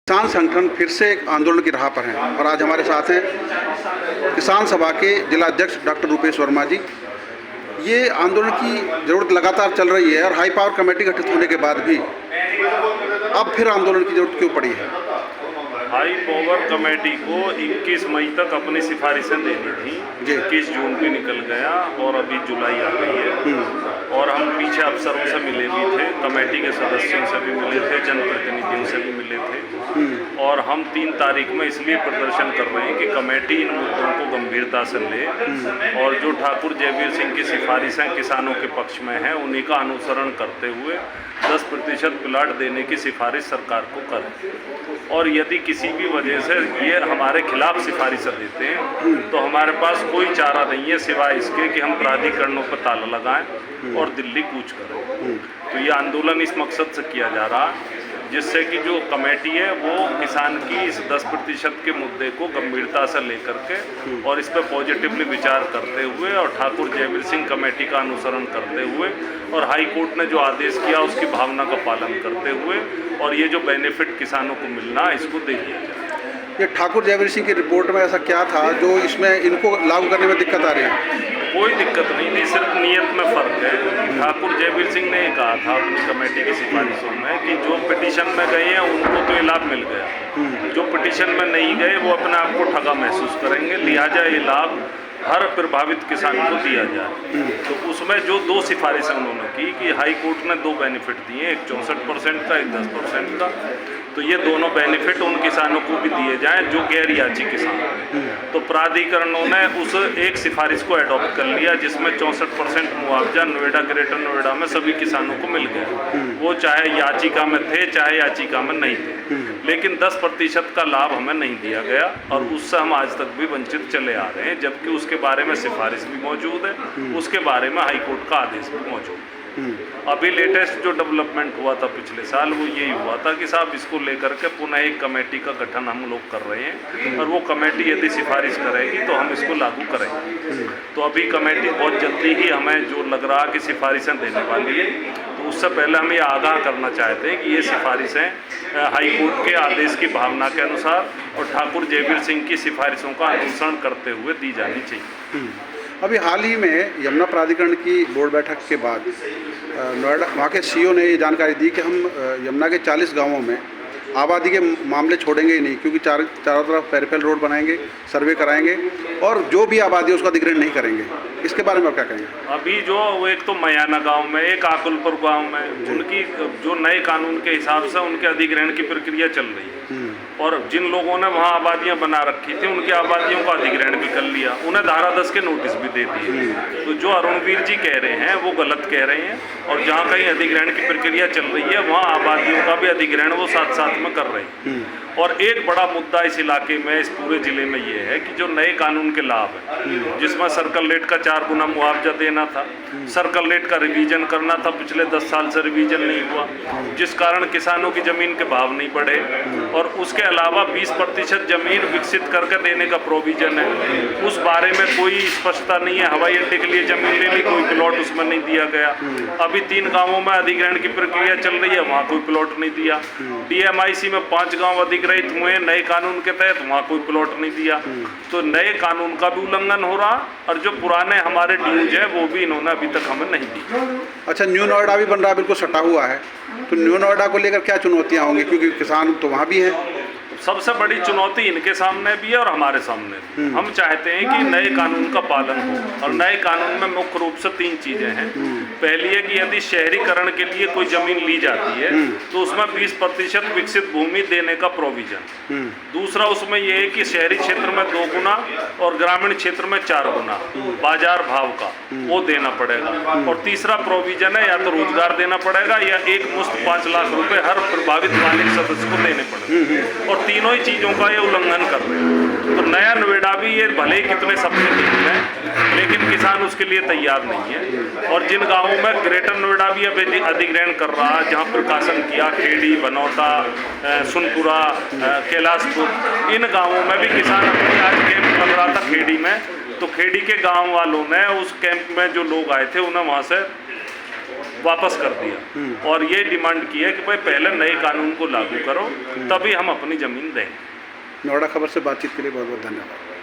किसान संगठन फिर से एक आंदोलन की राह पर हैं और आज हमारे साथ हैं किसान सभा के जिला अध्यक्ष डॉक्टर रूपेश वर्मा जी। ये आंदोलन की ज़रूरत लगातार चल रही है और हाई पावर कमेटी गठित होने के बाद भी अब फिर आंदोलन की ज़रूरत क्यों पड़ी है? हाई पावर कमेटी को 21 मई तक अपनी सिफारिशें देनी थी। 21 जून भी निकल गया और अभी जुलाई आ गई है और हम पीछे अफसरों से मिले भी थे, कमेटी के सदस्यों से भी मिले थे, जनप्रतिनिधियों से भी मिले थे और हम 3 तारीख में इसलिए प्रदर्शन कर रहे हैं कि कमेटी इन मुद्दों को गंभीरता से ले और जो ठाकुर जयवीर सिंह की सिफारिशें किसानों के पक्ष में हैं उन्हीं का अनुसरण करते हुए 10% प्लाट देने की सिफारिश सरकार को करें। और यदि किसी भी वजह से ये हमारे खिलाफ सिफारिशें देते हैं तो हमारे पास कोई चारा नहीं है सिवाय इसके कि हम प्राधिकरणों पर ताला लगाएं और दिल्ली कूच करें। तो ये आंदोलन इस मकसद से किया जा रहा है जिससे कि जो कमेटी है वो किसान की इस 10% के मुद्दे को गंभीरता से लेकर के और इस पर पॉजिटिवली विचार करते हुए और ठाकुर जयवीर सिंह कमेटी का अनुसरण करते हुए और हाई कोर्ट ने जो आदेश किया उसकी भावना का पालन करते हुए और ये जो बेनिफिट किसानों को मिलना इसको दे दिया जाए। ये ठाकुर जयवीर सिंह की रिपोर्ट में ऐसा क्या था जो इसमें इनको लागू करने में दिक्कत आ रही है? कोई दिक्कत नहीं थी, सिर्फ नियत में फ़र्क है। ठाकुर जयवीर सिंह ने कहा था अपनी कमेटी की सिफारिशों में कि जो पिटीशन में गए हैं उनको तो ये लाभ मिल गया, जो पिटीशन में नहीं गए वो अपने आप को ठगा महसूस करेंगे, लिहाजा ये लाभ हर प्रभावित किसान को दिया जाए। तो उसमें जो 2 सिफारिशें उन्होंने की कि हाई कोर्ट ने 2 बेनिफिट दिए, एक 64% का, एक 10% का। तो ये दोनों बेनिफिट उन किसानों को भी दिए जाएं जो गैर याची किसान हैं। तो प्राधिकरणों ने उस एक सिफारिश को एडॉप्ट कर लिया जिसमें 64% मुआवजा नोएडा, ग्रेटर नोएडा में सभी किसानों को मिल गया, वो चाहे याचिका में थे चाहे याचिका में नहीं थे। लेकिन 10% का लाभ हमें नहीं दिया गया और उससे हम आज तक भी वंचित चले आ रहे हैं, जबकि उसके बारे में सिफारिश भी मौजूद है, उसके बारे में हाईकोर्ट का आदेश भी मौजूद है। अभी लेटेस्ट जो डेवलपमेंट हुआ था पिछले साल वो यही हुआ था कि साहब इसको लेकर के पुनः एक कमेटी का गठन हम लोग कर रहे हैं और वो कमेटी यदि सिफारिश करेगी तो हम इसको लागू करेंगे। तो अभी कमेटी बहुत जल्दी ही हमें जो लग रहा कि सिफारिशें देने वाली है, तो उससे पहले हम ये आगाह करना चाहते हैं कि ये सिफारिशें हाई कोर्ट के आदेश की भावना के अनुसार और ठाकुर जयवीर सिंह की सिफारिशों का अनुसरण करते हुए दी जानी चाहिए। अभी हाल ही में यमुना प्राधिकरण की बोर्ड बैठक के बाद नोएडा वहाँ के सीईओ ने ये जानकारी दी कि हम यमुना के 40 गांवों में आबादी के मामले छोड़ेंगे ही नहीं, क्योंकि चारों तरफ पेरिफेरल रोड बनाएंगे, सर्वे कराएंगे और जो भी आबादी है उसका अधिग्रहण नहीं करेंगे। इसके बारे में आप क्या कहेंगे? अभी जो एक तो मयाना गांव में, एक आकुलपुर गांव में उनकी जो नए कानून के हिसाब से उनके अधिग्रहण की प्रक्रिया चल रही है और जिन लोगों ने वहाँ आबादियाँ बना रखी थी उनकी आबादियों का अधिग्रहण भी कर लिया, उन्हें धारा 10 के नोटिस भी दे दिए। तो जो अरुणवीर जी कह रहे हैं वो गलत कह रहे हैं और जहाँ कहीं अधिग्रहण की प्रक्रिया चल रही है वहाँ आबादियों का भी अधिग्रहण वो साथ साथ में कर रहे हैं। और एक बड़ा मुद्दा इस इलाके में, इस पूरे ज़िले में ये है कि जो नए कानून के लाभ है जिसमें सर्कल रेट का 4 गुना मुआवजा देना था, सर्कल रेट का रिवीजन करना था, पिछले 10 साल से रिवीजन नहीं हुआ जिस कारण किसानों की ज़मीन के भाव नहीं बढ़े और उसके अलावा 20% ज़मीन विकसित करके देने का प्रोविज़न है, उस बारे में कोई स्पष्टता नहीं है। हवाई अड्डे के लिए ज़मीन ले ली, कोई प्लॉट उसमें नहीं दिया गया। अभी 3 गाँवों में अधिग्रहण की प्रक्रिया चल रही है, वहाँ कोई प्लॉट नहीं दिया। DMIC में 5 गाँव अधिग्रहित हुए नए कानून के तहत, वहाँ कोई प्लॉट नहीं दिया। तो नए कानून का भी उल्लंघन हो रहा और जो पुराने हमारे ड्यूज है वो भी इन्होंने अभी तक हमें नहीं दी। अच्छा, न्यू नोएडा भी बन रहा है, बिल्कुल सटा हुआ है, तो न्यू नोएडा को लेकर क्या चुनौतियाँ होंगी, क्योंकि किसान तो वहाँ भी हैं? सबसे बड़ी चुनौती इनके सामने भी है और हमारे सामने भी। हम चाहते हैं कि नए कानून का पालन हो और नए कानून में मुख्य रूप से 3 चीज़ें हैं। पहली है कि यदि शहरीकरण के लिए कोई ज़मीन ली जाती है तो उसमें 20% विकसित भूमि देने का प्रोविज़न। दूसरा उसमें यह है कि शहरी क्षेत्र में 2 गुना और ग्रामीण क्षेत्र में 4 गुना बाजार भाव का वो देना पड़ेगा। और तीसरा प्रोविज़न है या तो रोजगार देना पड़ेगा या एक मुश्त 5 लाख रुपए हर प्रभावित मालिक सदस्य को देने पड़ेंगे और तीनों ही चीज़ों का ये उल्लंघन कर रहे हैं। तो नया नोएडा भी ये भले कितने सपने देख रहे हैं लेकिन किसान उसके लिए तैयार नहीं है। और जिन गाँवों में ग्रेटर नोएडा भी अब अधिग्रहण कर रहा है, जहाँ प्रकाशन किया, खेड़ी, बनौता, सुनपुरा, कैलाशपुर, इन गाँवों में भी किसान अपनी आज कैंप लग रहा था खेड़ी में, तो खेड़ी के गाँव वालों ने उस कैंप में जो लोग आए थे उन्हें वहाँ से वापस कर दिया और ये डिमांड की है कि भाई पहले नए कानून को लागू करो तभी हम अपनी ज़मीन देंगे। नोएडा खबर से बातचीत के लिए बहुत बहुत धन्यवाद।